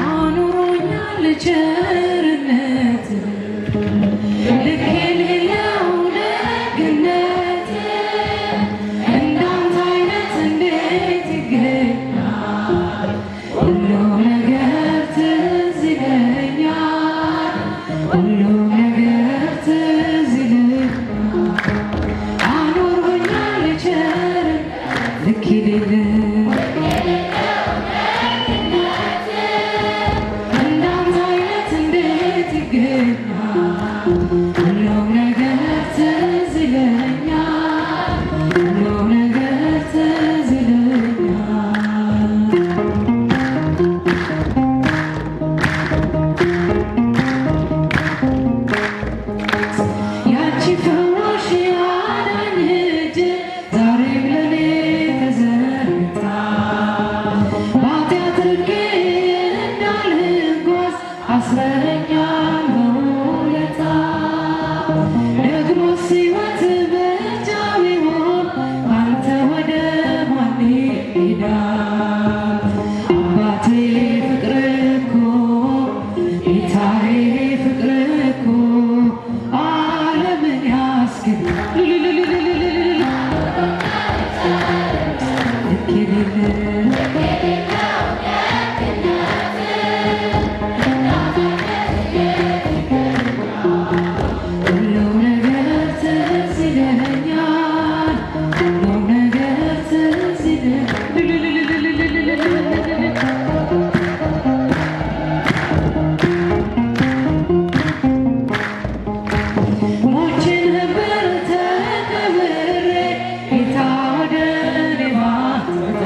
አኑሮኛል ቸርነት ልክ የሌለው ደግነት እንዳንተ አይነት እንዴት ይገኛል? ሁሉ ነገር ትዝ ይለኛል፣ ሁሉ ነገር ትዝ ይለኛል። አኑሮኛል ቸርነት ልክ የሌለው ሁሉም ነገር ትዝ ይለኛል፣ ሁሉም ነገር ትዝ ይለኛል። ያቺ ፈዋሽ አዳኝ እጅ ዛሬም ለኔ ተዘርግታ በኃጢአት ርቄ እንዳልጓዝ አስረኸኛል በውለታ። ደግሞስ ሕይወት ብቻ ቢሆን ካንተ ወደ ማን ይሄዳል? አባቴ ፍቅር እኮ ጌታዬ ፍቅር እኮ ዓለምን ያስገኛል። ልክ የሌለው ሁሉም ነገር ትዝ ይለኛል፣ ሁሉም ነገር ትዝ ይለኛል። ሞቼ ነበር ተቀብሬ ጌታ ወደ እኔ ባትመጣ፣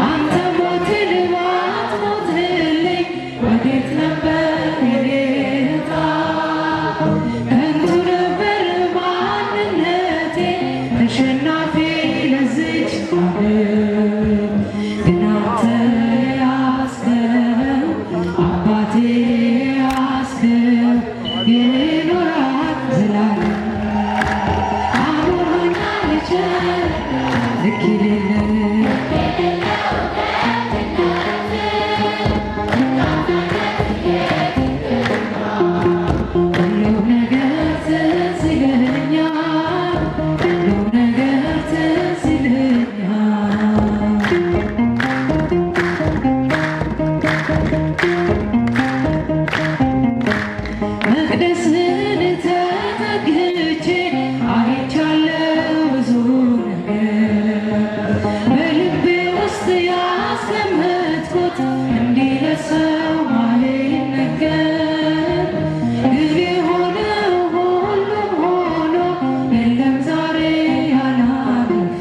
አንተ ሞትን ባትሞትልኝ ወዴት ነበር የኔ ዕጣ? ከንቱ ነበር ማንነቴ ተሸናፊ ለዚች ዓለም፣ ግን አንተ ያዝከው አባቴ ያዝከው ይኖራል ዘላለም። አኑሮኛል ቸርነት ልክ የሌለው ሁሉም ነገር ትዝ ይለኛል፣ ሁሉም ነገር ትዝ ይለኛል። መቅደስን ተጠግቼ አይቻለሁ ብዙ ነገር በልቤ ውስጥ ያስቀመጥኩት እንዲህ ለሰው ማይነገር። ግን የሆነው ሁሉም ሆኖ የለም ዛሬ ያላለፈ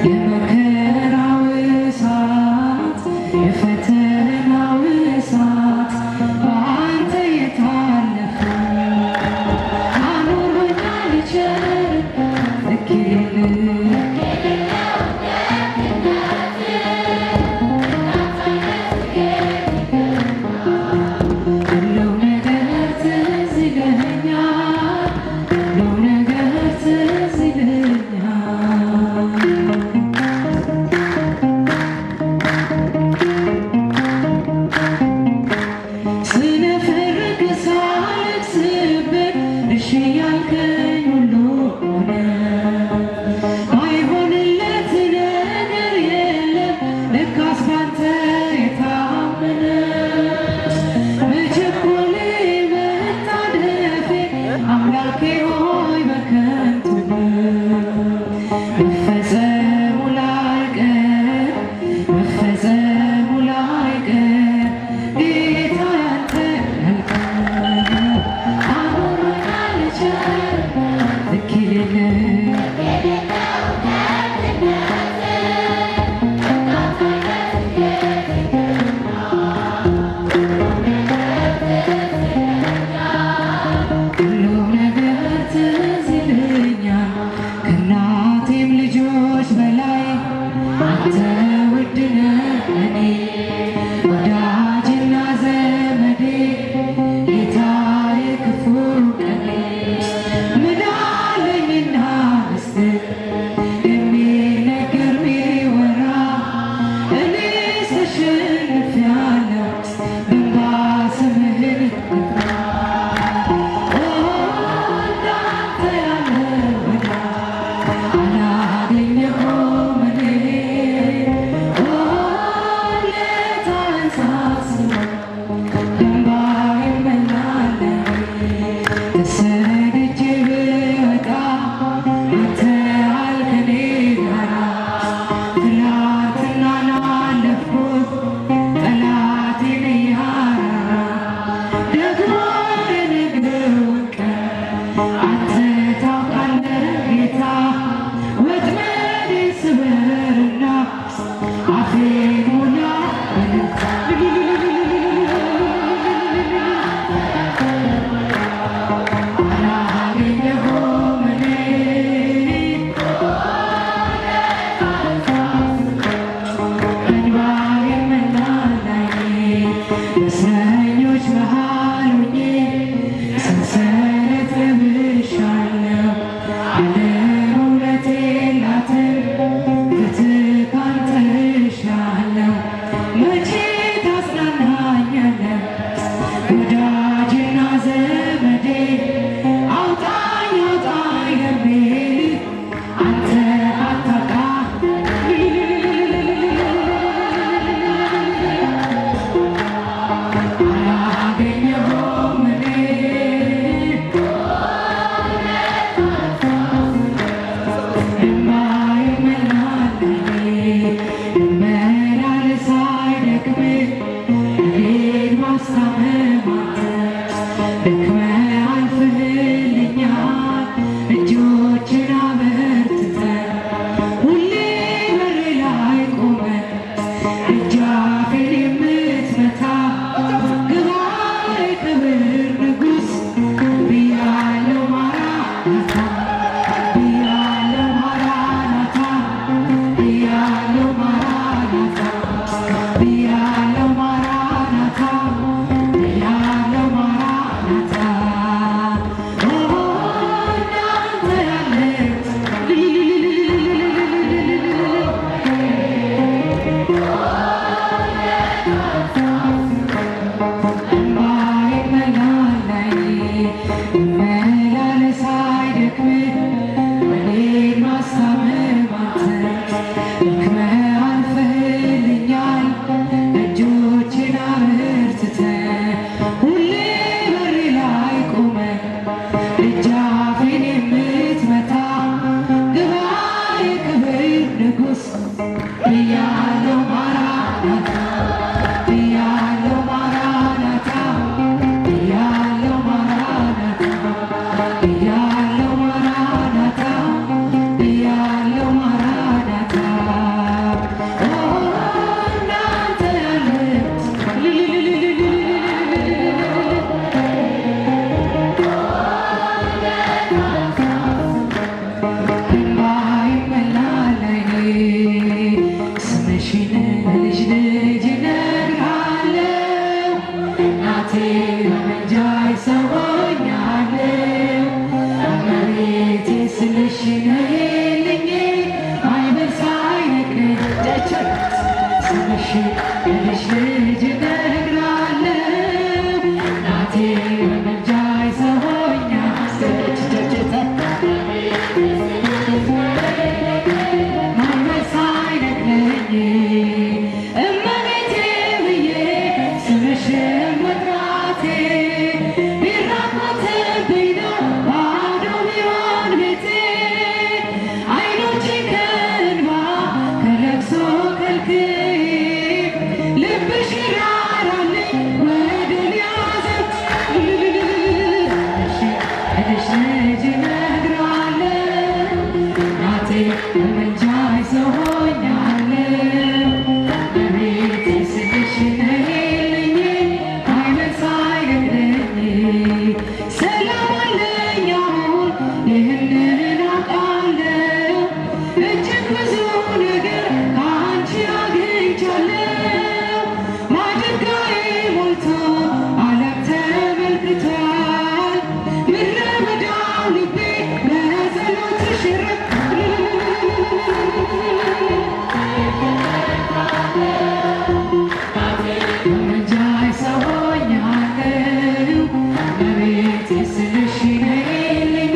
የመከራው እሳት የፈተናው እሳት በአንተ የታለፈ። አኑሮኛል ቸርነት ልክ የሌለው ሁሉም ነገር ትዝ ይለኛል፣ ሁሉም ነገር ትዝ ይለኛል። ልጅ ልጅ እነግራለሁ እናቴ በምልጃዬ ሰውኛለች። ማንም ሳይነግረኝ እመቤቴ ብዬ ስምሽን መጥራቴ ቢራቆትብኝ ነው ባዶ ቢሆን ቤቴ ዓይኖቼ ከእንባ ከለቅሶ ከልክዬ ልብሽ ይራራልኝ ወደ እኔ ያዘን ልጅ ልጅ እነግራለሁ እናቴ በምልጃዬ ሰውኛለሁ እመቤቴ ስልሽ ነይልኝ አይነት ሳይገድለኝ ሰላም አለኝ አሁን ይህንን አውቃለሁ እጅግ ብዙ ነገር ከአንቺ አግኝቻለሁ ማድጋዬ ሞልቶ ዓለም ተመልክቷል ምድረ በዳው ልቤ በጸሎትሽ ረክቷል በምልጃዬ ሰውኛለሁ እመቤቴ ስልሽ ነይልኝ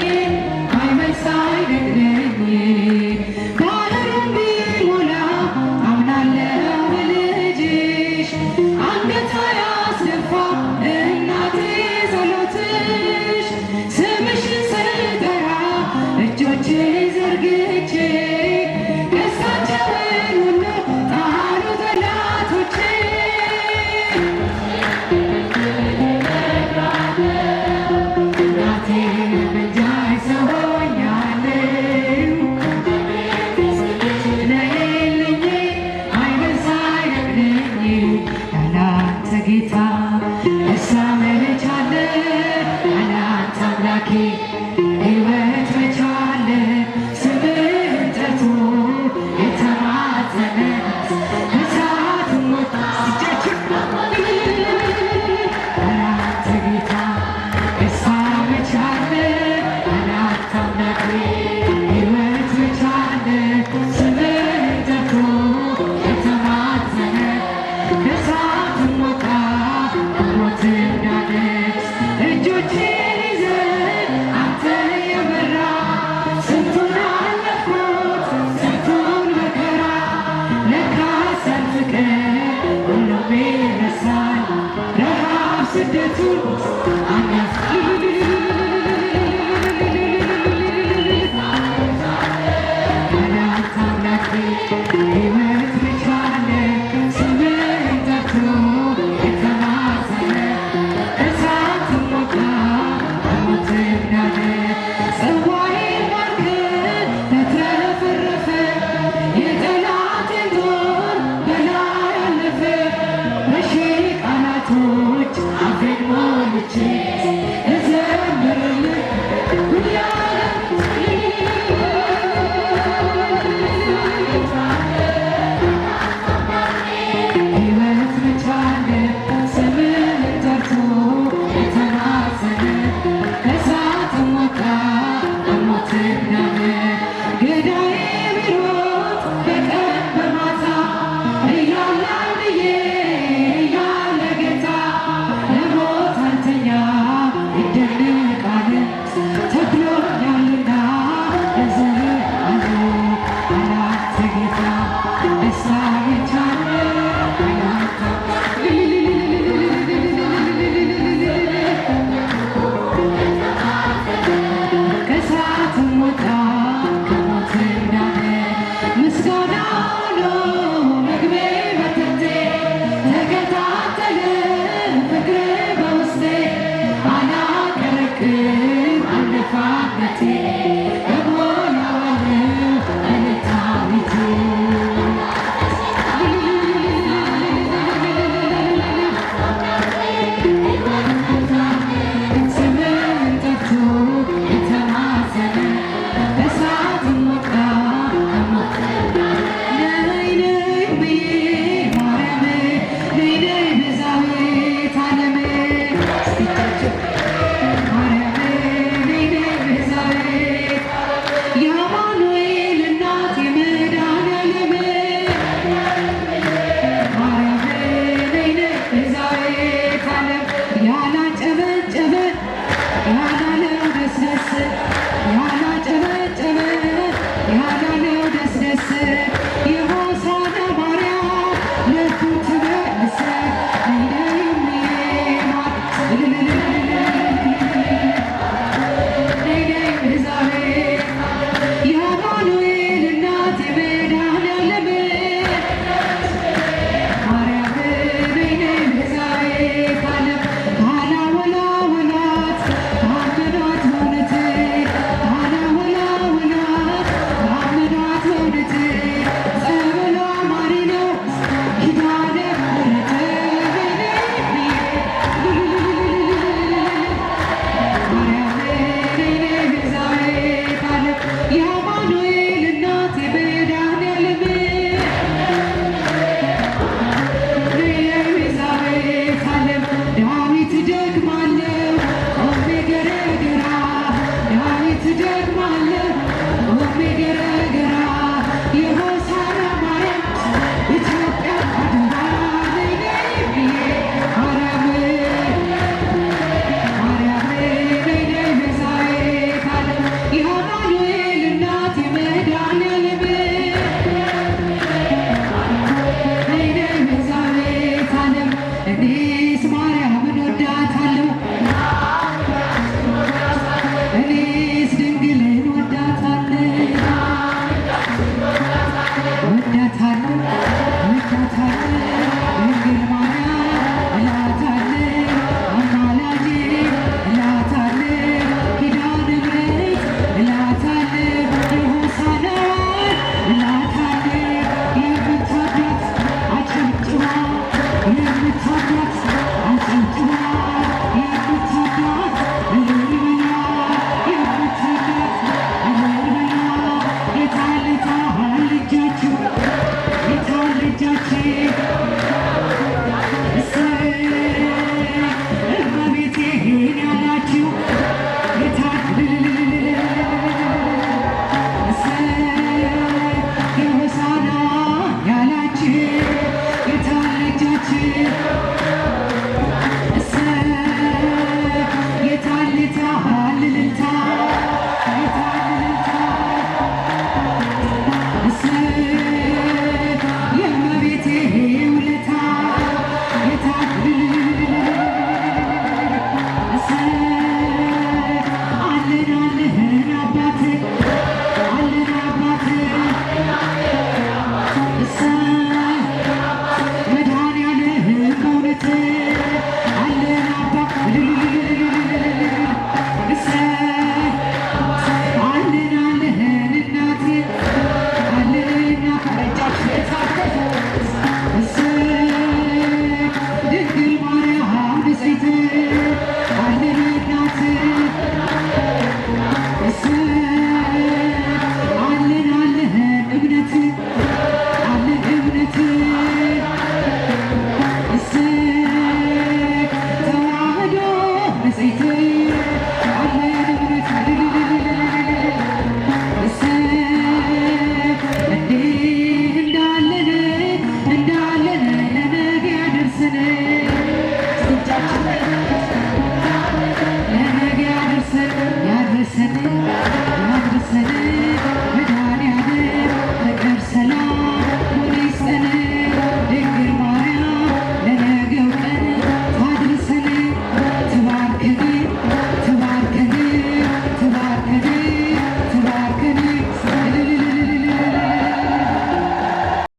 አይመን ሳይነግረኝ ባህሩን ቢሞላ አምናለሁ በልጅሽ አንገት አያስደፋ እናቴ ጸሎትሽ ስምሽን ስጠራ እጆቼ ዘርግቼ ደስታቸውን ሁሉ ጣሉ ጠላቶቼ እናቴ በምልጃዬ ሰውኛለሁ ነይልኝ አይነት ሳይነግረኝ ያላንተ ጌታ እሳ መች አለ ያላንተ አምላኬ ሕይወት መች አለ ስምህን ጠርቶ የተማጸነ ከእሳትም ወጣ ያላንተ ጌታ እሳ መች አለ ያላንተ አምላኬ ሕይወት መች አለ ስምህን ጠርቶ የተማጸነ ከእሳትም ወጣ ሞትን ዳነች እጆቼን ይዘህ አንተ የመራ ስንቱን አለፍኩት ስንቱን መከራ ለካ ሳልፍቅር ሁሉም ይረሳል ረሃብ ስደቱን ያላንተ አምላኬ ሕይወት መች አለ ስምህን ጠርቶ የተማጸነ እሳትም ወጣ ሞትን ዳነ ጽዋዬን ባርከህ ተትረፈረፈ የጠላቴን ጦር በላይ አለፈ በሺህ ቃላቶች አፌን ሞላ ታላቅ